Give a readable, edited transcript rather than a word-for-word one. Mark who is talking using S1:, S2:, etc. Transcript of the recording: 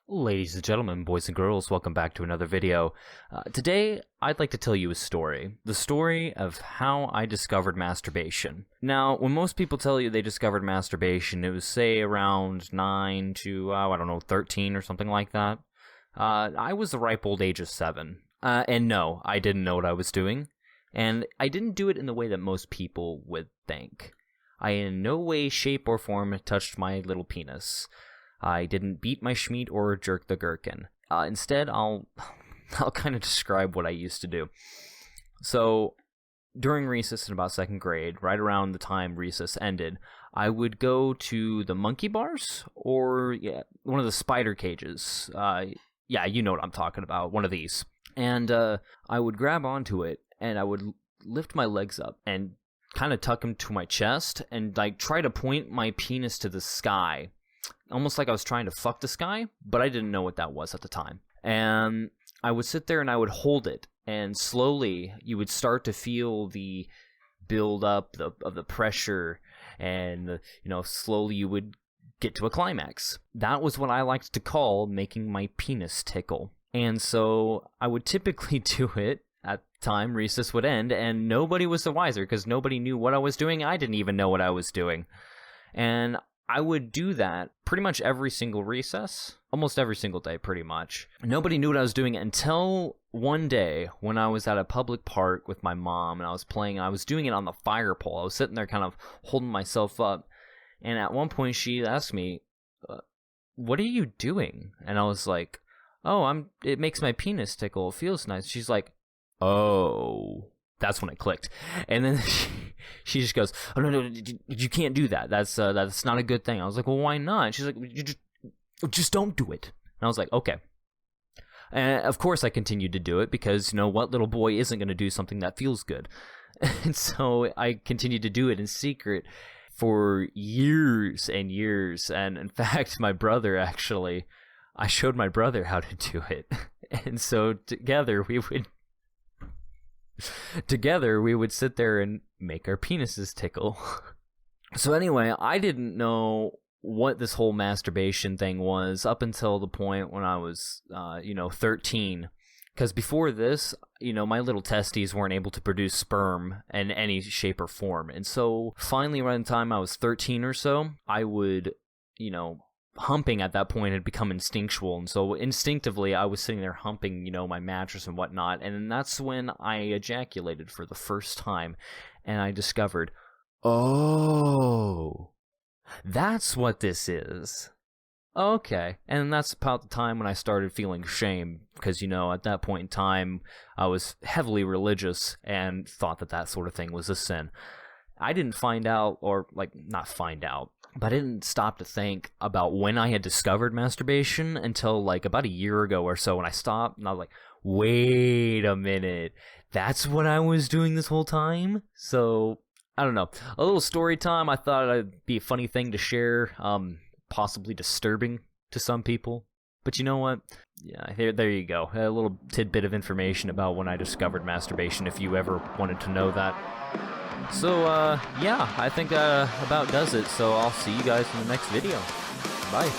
S1: Ladies and gentlemen, boys and girls, welcome back to another video. Today, I'd like to tell you a story. The story of how I discovered masturbation. Now, when most people tell you they discovered masturbation, it was, say, around 9 to, 13 or something like that. I was the ripe old age of 7. And no, I didn't know what I was doing. And I didn't do it in the way that most people would think. I in no way, shape, or form touched my little penis. I didn't beat my schmeat or jerk the gherkin. Instead, I'll kind of describe what I used to do. So, during recess in about 2nd grade, right around the time recess ended, I would go to the monkey bars or one of the spider cages. You know what I'm talking about, one of these. And I would grab onto it and I would lift my legs up and kind of tuck them to my chest and like try to point my penis to the sky. Almost like I was trying to fuck the sky, but I didn't know what that was at the time. And I would sit there and I would hold it, and slowly you would start to feel the build up of the pressure, and slowly you would get to a climax. That was what I liked to call making my penis tickle. And so I would typically do it at the time recess would end, and nobody was the wiser because nobody knew what I was doing. I didn't even know what I was doing. And I would do that pretty much every single recess, almost every single day pretty much. Nobody knew what I was doing until one day when I was at a public park with my mom and I was doing it on the fire pole. I was sitting there kind of holding myself up, and at one point she asked me, what are you doing? And I was like, it makes my penis tickle, it feels nice. She's like, oh. That's when it clicked. And then she just goes, oh, no, you can't do that. That's not a good thing. I was like, well, why not? She's like, you just don't do it. And I was like, okay. And of course I continued to do it because, what little boy isn't going to do something that feels good? And so I continued to do it in secret for years and years. And in fact, I showed my brother how to do it. And so together we would sit there and make our penises tickle. So anyway, I didn't know what this whole masturbation thing was up until the point when I was, 13. Because before this, my little testes weren't able to produce sperm in any shape or form. And so finally around the time I was 13 or so, I would, humping at that point had become instinctual, and so instinctively I was sitting there humping, my mattress and whatnot, and that's when I ejaculated for the first time, and I discovered, oh, that's what this is. Okay, and that's about the time when I started feeling shame, because, at that point in time, I was heavily religious and thought that sort of thing was a sin. I didn't find out, or, not find out, but I didn't stop to think about when I had discovered masturbation until, about a year ago or so, when I stopped, and I was like, wait a minute, that's what I was doing this whole time? So, I don't know. A little story time. I thought it'd be a funny thing to share, possibly disturbing to some people. But you know what? Yeah, there you go. A little tidbit of information about when I discovered masturbation, if you ever wanted to know that. So, I think that about does it. So I'll see you guys in the next video. Bye.